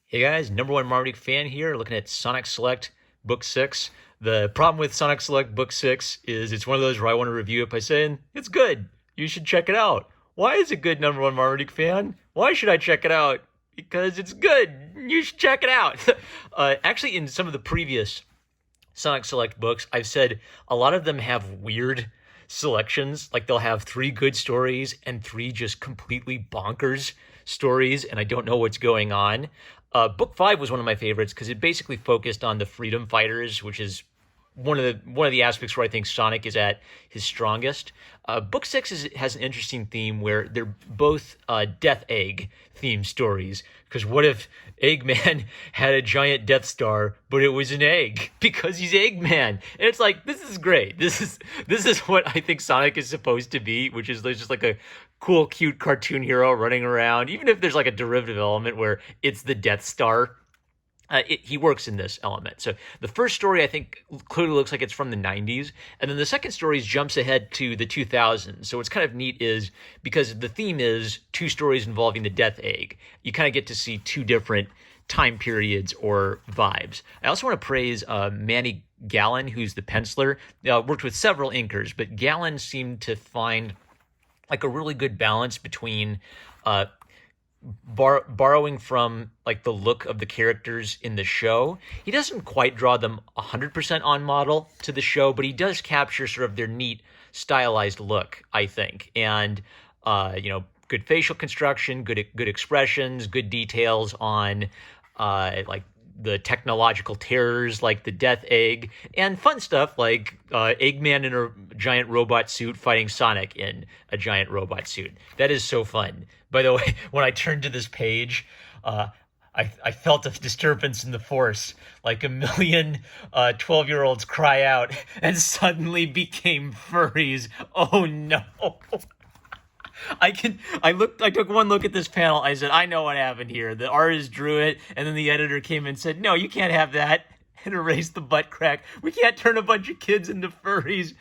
Hey guys, number one Marmaduke fan here, looking at Sonic Select Book 6. The problem with Sonic Select Book 6 is it's one of those where I want to review it by saying, it's good. You should check it out. Why is it good, number one Marmaduke fan? Why should I check it out? Because it's good. You should check it out. Actually, in some of the previous Sonic Select books, I've said a lot of them have weird selections. Like they'll have three good stories and three just completely bonkers stories, and I don't know what's going on. Book 5 was one of my favorites because it basically focused on the freedom fighters, which is one of the aspects where I think Sonic is at his strongest. Book 6 has an interesting theme where they're both Death Egg themed stories. Because what if Eggman had a giant Death Star, but it was an egg because he's Eggman? And it's like, this is great. This is what I think Sonic is supposed to be, which is just like a cool, cute cartoon hero running around. Even if there's like a derivative element where it's the Death Star, he works in this element. So the first story, I think, clearly looks like it's from the 90s. And then the second story jumps ahead to the 2000s. So what's kind of neat is, because the theme is two stories involving the Death Egg, you kind of get to see two different time periods or vibes. I also want to praise Manny Gallen, who's the penciler. Worked with several inkers, but Gallen seemed to find like a really good balance between borrowing from like the look of the characters in the show. He doesn't quite draw them 100% on model to the show, but he does capture sort of their neat stylized look, I think. And good facial construction, good expressions, good details on like the technological terrors like the Death Egg, and fun stuff like Eggman in a giant robot suit fighting Sonic in a giant robot suit. That is so fun. By the way, when I turned to this page, I felt a disturbance in the force, like a million 12-year-olds cry out and suddenly became furries. Oh no. I took one look at this panel. I said, I know what happened here. The artist drew it, and then the editor came and said, no, you can't have that, and erased the butt crack. We can't turn a bunch of kids into furries.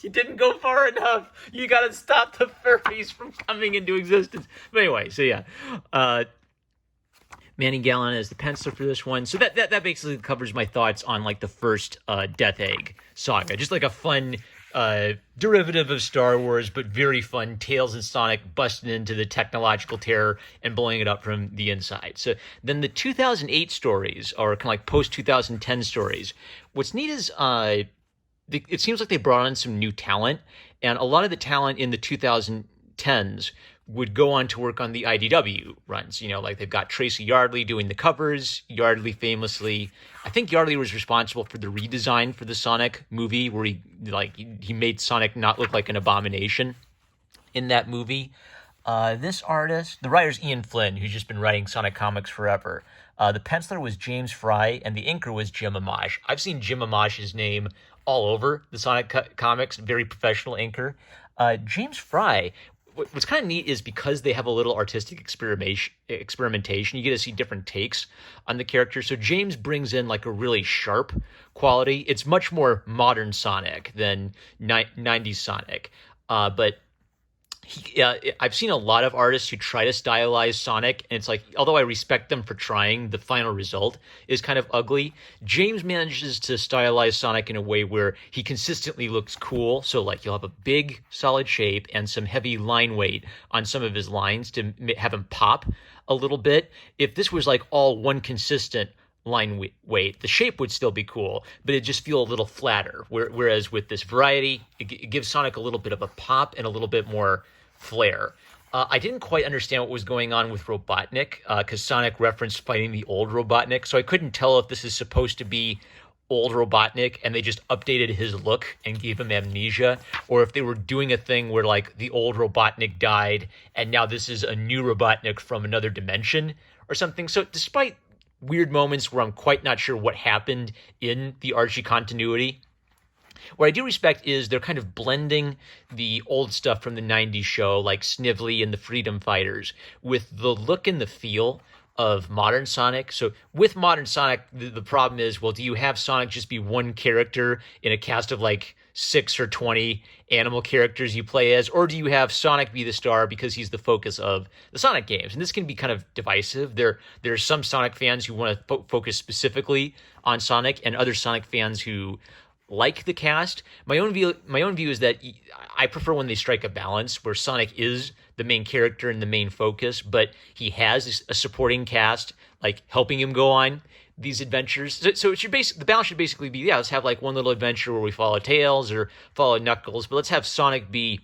You didn't go far enough. You got to stop the furries from coming into existence. But anyway, so yeah. Manny Gallen is the penciler for this one. So that basically covers my thoughts on like the first Death Egg saga. Just like a fun derivative of Star Wars, but very fun. Tails and Sonic busting into the technological terror and blowing it up from the inside. So then the 2008 stories are kind of like post-2010 stories. What's neat is it seems like they brought on some new talent, and a lot of the talent in the 2010s would go on to work on the IDW runs. Like they've got Tracy Yardley doing the covers. Yardley famously, I think Yardley was responsible for the redesign for the Sonic movie, where he made Sonic not look like an abomination in that movie. This artist, the writer's Ian Flynn, who's just been writing Sonic comics forever. The penciler was James Fry, and the inker was Jim Amash. I've seen Jim Amash's name all over the Sonic comics, very professional inker. James Fry, what's kind of neat is because they have a little artistic experimentation, you get to see different takes on the character. So James brings in like a really sharp quality. It's much more modern Sonic than 90s Sonic. But I've seen a lot of artists who try to stylize Sonic, and it's like, although I respect them for trying, the final result is kind of ugly. James manages to stylize Sonic in a way where he consistently looks cool. So like you'll have a big solid shape and some heavy line weight on some of his lines to have him pop a little bit. If this was like all one consistent line weight, the shape would still be cool, but it'd just feel a little flatter. Whereas with this variety, it gives Sonic a little bit of a pop and a little bit more flair. I didn't quite understand what was going on with Robotnik, because Sonic referenced fighting the old Robotnik, so I couldn't tell if this is supposed to be old Robotnik and they just updated his look and gave him amnesia, or if they were doing a thing where like the old Robotnik died and now this is a new Robotnik from another dimension or something. So despite weird moments where I'm quite not sure what happened in the Archie continuity, what I do respect is they're kind of blending the old stuff from the 90s show, like Snively and the Freedom Fighters, with the look and the feel of modern Sonic. So with modern Sonic, the problem is, well, do you have Sonic just be one character in a cast of like 6 or 20 animal characters you play as, or do you have Sonic be the star because he's the focus of the Sonic games? And this can be kind of divisive. There are some Sonic fans who want to focus specifically on Sonic, and other Sonic fans who like the cast. My own view is that I prefer when they strike a balance where Sonic is the main character and the main focus, but he has a supporting cast like helping him go on these adventures. So it should the balance should basically be, let's have like one little adventure where we follow Tails or follow Knuckles, but let's have Sonic be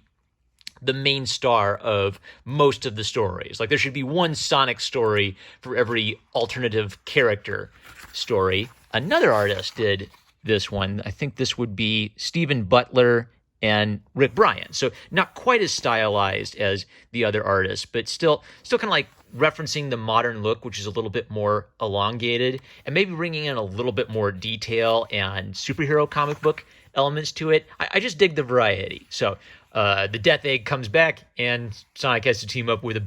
the main star of most of the stories. Like there should be one Sonic story for every alternative character story. Another artist did this one. I think this would be Stephen Butler and Rick Bryan. So not quite as stylized as the other artists, but still kind of like referencing the modern look, which is a little bit more elongated, and maybe bringing in a little bit more detail and superhero comic book elements to it. I just dig the variety. So the Death Egg comes back, and Sonic has to team up with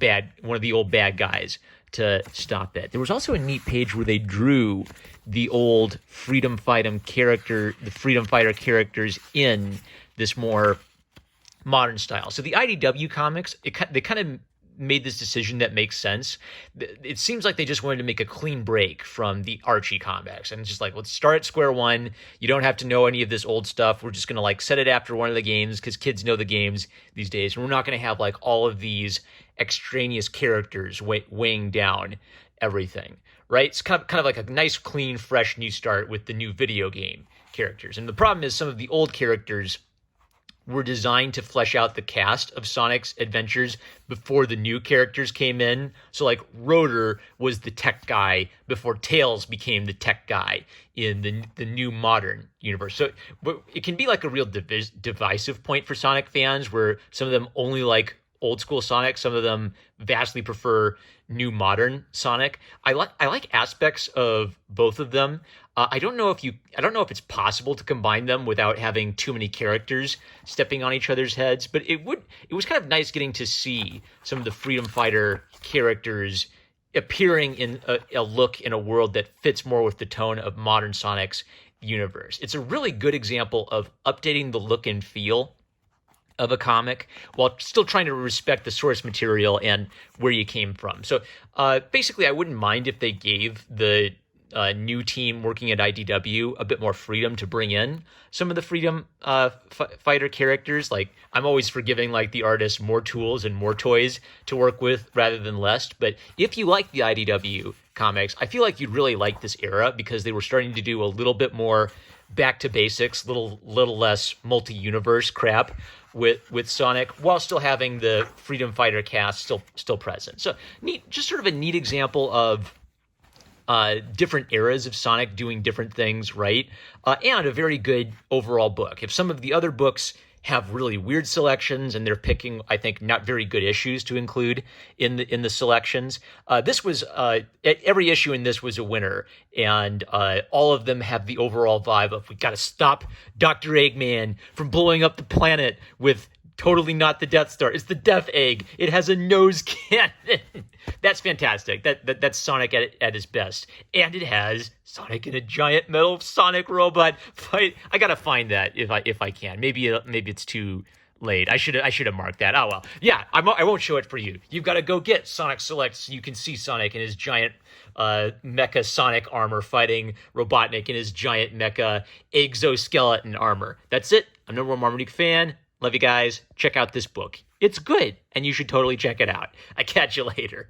one of the old bad guys to stop it. There was also a neat page where they drew the old Freedom Fighter characters in this more modern style. So the IDW comics, they kind of made this decision that makes sense. It seems like they just wanted to make a clean break from the Archie comics, and it's just like, let's start at square one. You don't have to know any of this old stuff. We're just going to like set it after one of the games because kids know the games these days, and we're not going to have like all of these extraneous characters weighing down everything, right? It's kind of like a nice, clean, fresh new start with the new video game characters. And the problem is some of the old characters were designed to flesh out the cast of Sonic's adventures before the new characters came in. So like Rotor was the tech guy before Tails became the tech guy in the new modern universe. So it can be like a real divisive point for Sonic fans where some of them only like old school Sonic, some of them vastly prefer new modern Sonic. I like aspects of both of them. I don't know if it's possible to combine them without having too many characters stepping on each other's heads, but it was kind of nice getting to see some of the Freedom Fighter characters appearing in a look in a world that fits more with the tone of modern Sonic's universe. It's a really good example of updating the look and feel of a comic while still trying to respect the source material and where you came from. So basically, I wouldn't mind if they gave the new team working at IDW a bit more freedom to bring in some of the Freedom Fighter characters. Like, I'm always forgiving like the artists more tools and more toys to work with rather than less. But if you like the IDW comics, I feel like you'd really like this era because they were starting to do a little bit more back to basics, little less multi-universe crap with Sonic, while still having the Freedom Fighter cast still present. So neat, just sort of a neat example of different eras of Sonic doing different things, right? And a very good overall book. If some of the other books have really weird selections and they're picking, I think, not very good issues to include in the selections, this was every issue in this was a winner, and all of them have the overall vibe of, we got to stop Dr. Eggman from blowing up the planet with totally not the Death Star. It's the Death Egg. It has a nose cannon. That's fantastic. That's Sonic at his best. And it has Sonic in a giant metal Sonic robot fight. I gotta find that if I can. Maybe it's too late. I should have marked that. Oh well. Yeah, I won't show it for you. You've got to go get Sonic Select so you can see Sonic in his giant mecha Sonic armor fighting Robotnik in his giant mecha exoskeleton armor. That's it. I'm number one Robotnik fan. Love you guys. Check out this book. It's good, and you should totally check it out. I catch you later.